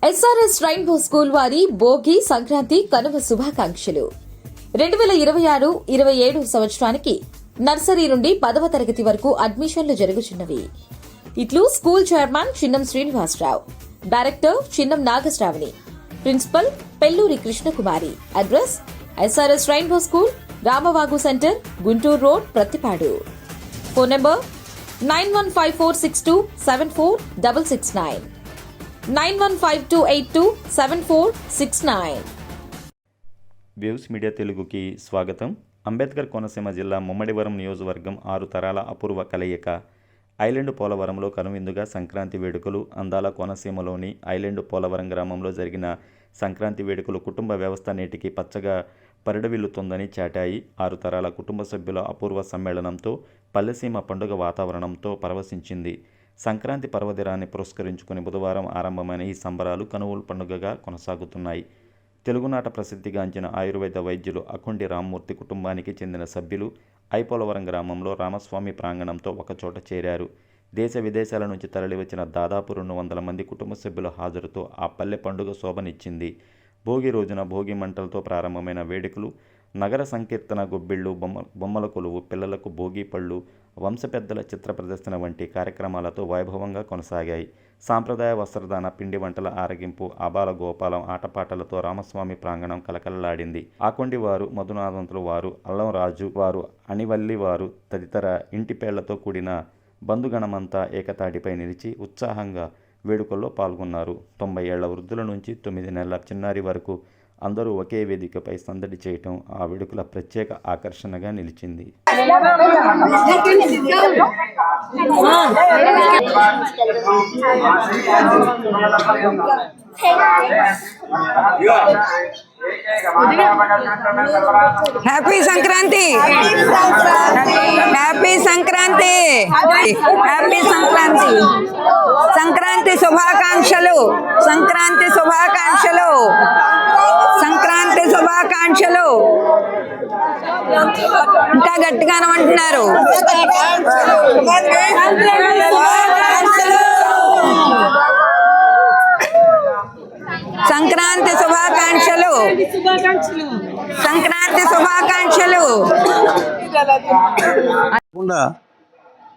SRS rainbow school వారి భోగి సంక్రాంతి కనుమ శుభాకాంక్షలు. 2026-27 సంవత్సరానికి నర్సరీ నుండి 10వ తరగతి వరకు అడ్మిషన్లు జరుగుతున్నవి. ఇట్లు school chairman Chinnam Srinivasarao, director Chinnam Nagasravani, principal Pelluri Krishnakumari. Address SRS rainbow school, Ramavagu centre, Guntur road, Prathipadu. Phone number 9154627469, 9152827469. Waves media తెలుగుకి స్వాగతం. అంబేద్కర్ కోనసీమ జిల్లా ముమ్మడివరం నియోజకవర్గం 6 తరాల అపూర్వ కలయిక. ఐలాండ్ పోలవరంలో కనువిందుగా సంక్రాంతి వేడుకలు. అందాల కోనసీమలోని ఐలాండ్ పోలవరం గ్రామంలో జరిగిన సంక్రాంతి వేడుకలు కుటుంబ వ్యవస్థ నేటికి పచ్చగా పరిడవిల్లుతోందని చాటాయి. 6 తరాల కుటుంబ సభ్యుల అపూర్వ సమ్మేళనంతో పల్లెసీమ పండుగ వాతావరణంతో పరవశించింది. సంక్రాంతి పర్వదినాన్ని పురస్కరించుకుని బుధవారం ఆరంభమైన ఈ సంబరాలు కనువుల పండుగగా కొనసాగుతున్నాయి. తెలుగునాట ప్రసిద్ధిగాంచిన ఆయుర్వేద వైద్యులు అకొండి రామ్మూర్తి కుటుంబానికి చెందిన సభ్యులు ఐపోలవరం గ్రామంలో రామస్వామి ప్రాంగణంతో ఒకచోట చేరారు. దేశ విదేశాల నుంచి తరలివచ్చిన దాదాపు 200 మంది కుటుంబ సభ్యుల హాజరుతో ఆ పల్లె పండుగ శోభనిచ్చింది. భోగి రోజున భోగి మంటలతో ప్రారంభమైన వేడుకలు నగర సంకీర్తన, గొబ్బిళ్ళు, బొమ్మల కొలువు, పిల్లలకు భోగి పళ్ళు, వంశపెద్దల చిత్ర ప్రదర్శన వంటి కార్యక్రమాలతో వైభవంగా కొనసాగాయి. సాంప్రదాయ వస్త్రదాన, పిండి వంటల ఆరగింపు, ఆబాల గోపాలం ఆటపాటలతో రామస్వామి ప్రాంగణం కలకలలాడింది. ఆకొండి వారు, మధునాథంతులు వారు, అల్లం రాజు వారు, అణివల్లి వారు తదితర ఇంటిపేళ్లతో కూడిన బంధుగణమంతా ఏకతాటిపై నిలిచి ఉత్సాహంగా వేడుకల్లో పాల్గొన్నారు. 90 ఏళ్ల వృద్ధుల నుంచి 9 నెలల చిన్నారి వరకు అందరూ ఒకే వేదికపై సందడి చేయటం ఆ వేడుకల ప్రత్యేక ఆకర్షణగా నిలిచింది. Happy Sankranti, happy Sankranti, happy Sankranti, Sankranti శుభాకాంక్షలు, సంక్రాంతి శుభాకాంక్షలు, సంక్రాంతి శుభాకాంక్షలు. ఇంకా గట్టిగా అనమంటున్నారు. సంక్రాంతి శుభాకాంక్షలు, సంక్రాంతి శుభాకాంక్షలు.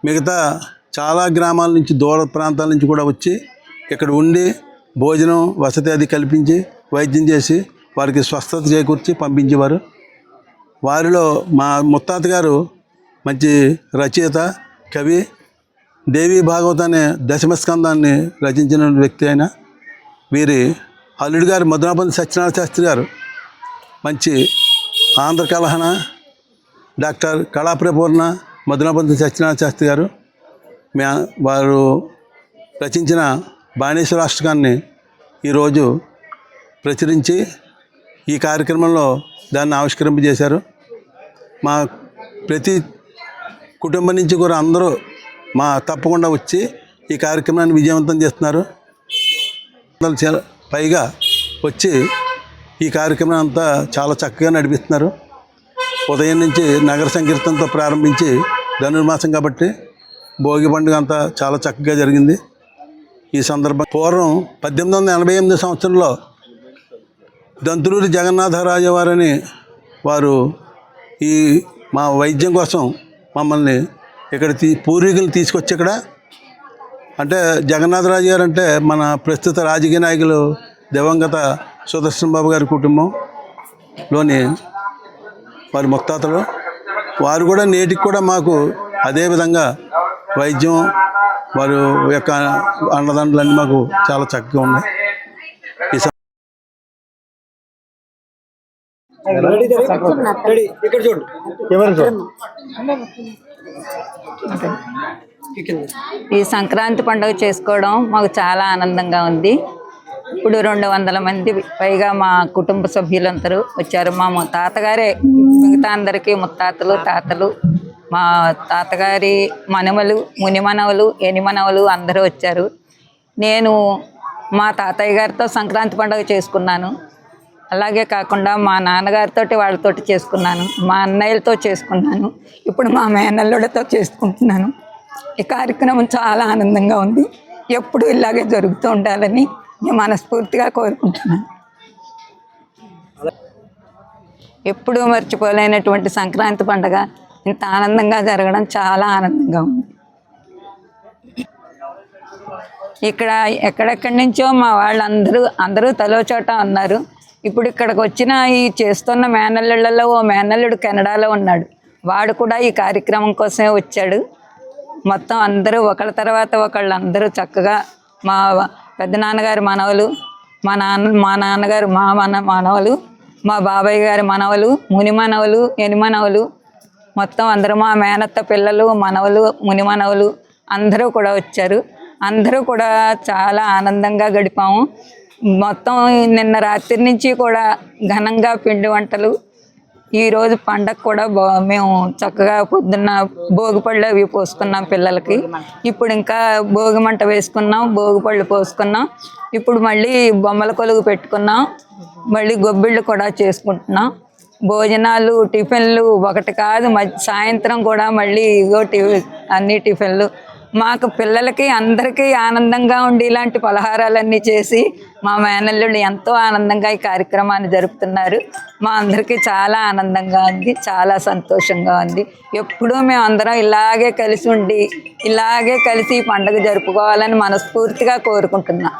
మిగతా చాలా గ్రామాల నుంచి, దూర ప్రాంతాల నుంచి కూడా వచ్చి ఇక్కడ ఉండి భోజనం వసతి అది కల్పించి వైద్యం చేసి వారికి స్వస్థత చేకూర్చి పంపించేవారు. వారిలో మా ముత్తాత గారు మంచి రచయిత, కవి, దేవీ భాగవత అనే దశమస్కందాన్ని రచించిన వ్యక్తి అయిన వీరి అల్లుడి గారు మధునాపతి సత్యనారాయణ శాస్త్రి గారు మంచి ఆంధ్ర కలహన, డాక్టర్ కళాప్రపూర్ణ మధునాపతి సత్యనారాయణ శాస్త్రి గారు వారు రచించిన బాణేశ్వర అష్టకాన్ని ఈరోజు ప్రచురించి ఈ కార్యక్రమంలో దాన్ని ఆవిష్కరింపజేశారు. మా ప్రతి కుటుంబం నుంచి కూడా అందరూ తప్పకుండా వచ్చి ఈ కార్యక్రమాన్ని విజయవంతం చేస్తున్నారు. పైగా వచ్చి ఈ కార్యక్రమం అంతా చాలా చక్కగా నడిపిస్తున్నారు. ఉదయం నుంచి నగర సంకీర్తనతో ప్రారంభించి ధనుర్మాసం కాబట్టి భోగి పండుగ అంతా చాలా చక్కగా జరిగింది. ఈ సందర్భం పూర్వం 1888 సంవత్సరంలో దంతులూరి జగన్నాథరాజు వారని వారు ఈ మా వైద్యం కోసం మమ్మల్ని ఇక్కడ పూర్వీకులు తీసుకొచ్చి ఇక్కడ అంటే జగన్నాథరాజు గారు అంటే మన ప్రస్తుత రాజకీయ నాయకులు దివంగత సుదర్శన బాబు గారి కుటుంబంలోని వారి ముత్తాతలు. వారు కూడా నేటికి కూడా మాకు అదేవిధంగా వైద్యం, వారి యొక్క అండదండలన్నీ మాకు చాలా చక్కగా ఉన్నాయి. ఈ సంక్రాంతి పండుగ చేసుకోవడం మాకు చాలా ఆనందంగా ఉంది. ఇప్పుడు 200 మంది పైగా మా కుటుంబ సభ్యులందరూ వచ్చారు. మా తాతగారే మిగతా అందరికీ ముత్తాతలు, తాతలు, మా తాతగారి మనవలు, మునిమనవలు, ఎనిమనవలు అందరూ వచ్చారు. నేను మా తాతయ్య గారితో సంక్రాంతి పండుగ చేసుకున్నాను. అలాగే కాకుండా మా నాన్నగారితో వాళ్ళతో చేసుకున్నాను, మా అన్నయ్యలతో చేసుకున్నాను, ఇప్పుడు మా మేనల్లుడితో చేసుకుంటున్నాను. ఈ కార్యక్రమం చాలా ఆనందంగా ఉంది. ఎప్పుడు ఇలాగే జరుగుతూ ఉండాలని నేను మనస్ఫూర్తిగా కోరుకుంటున్నాను. ఎప్పుడూ మర్చిపోలేనటువంటి సంక్రాంతి పండుగ ఇంత ఆనందంగా జరగడం చాలా ఆనందంగా ఉంది. ఇక్కడ ఎక్కడెక్కడి నుంచో మా వాళ్ళందరూ తలో చోట ఉన్నారు. ఇప్పుడు ఇక్కడికి వచ్చిన ఈ చేస్తున్న మేనల్లుళ్ళలో ఓ మేనల్లుడు కెనడాలో ఉన్నాడు. వాడు కూడా ఈ కార్యక్రమం కోసమే వచ్చాడు. మొత్తం అందరూ ఒకళ్ళ తర్వాత ఒకళ్ళు అందరూ చక్కగా మా పెద్దనాన్నగారి మనవలు, మా నాన్నగారు మనవలు, మా బాబాయ్ గారి మనవలు, ముని మనవలు, ఎని మనవలు, మొత్తం అందరూ మా మేనత్త పిల్లలు, మనవలు, ముని మనవలు అందరూ కూడా వచ్చారు. అందరూ కూడా చాలా ఆనందంగా గడిపాము. మొత్తం నిన్న రాత్రి నుంచి కూడా ఘనంగా పిండి వంటలు, ఈరోజు పండగ కూడా మేము చక్కగా పొద్దున్న భోగిపళ్ళు అవి పోసుకున్నాం పిల్లలకి. ఇప్పుడు ఇంకా భోగి మంట వేసుకున్నాం, భోగిపళ్ళు పోసుకున్నాం. ఇప్పుడు మళ్ళీ బొమ్మల కొలుగు పెట్టుకున్నాం, మళ్ళీ గొబ్బిళ్ళు కూడా చేసుకుంటున్నాం. భోజనాలు టిఫిన్లు ఒకటి కాదు, సాయంత్రం కూడా మళ్ళీ అన్ని టిఫిన్లు. మాకు పిల్లలకి అందరికీ ఆనందంగా ఉండి ఇలాంటి పలహారాలన్నీ చేసి మా మేనల్లుళ్ళు ఎంతో ఆనందంగా ఈ కార్యక్రమాన్ని జరుపుతున్నారు. మా అందరికీ చాలా ఆనందంగా ఉంది, చాలా సంతోషంగా ఉంది. ఎప్పుడూ మేము అందరం ఇలాగే కలిసి ఉండి ఇలాగే కలిసి ఈ పండుగ జరుపుకోవాలని మనస్ఫూర్తిగా కోరుకుంటున్నాం.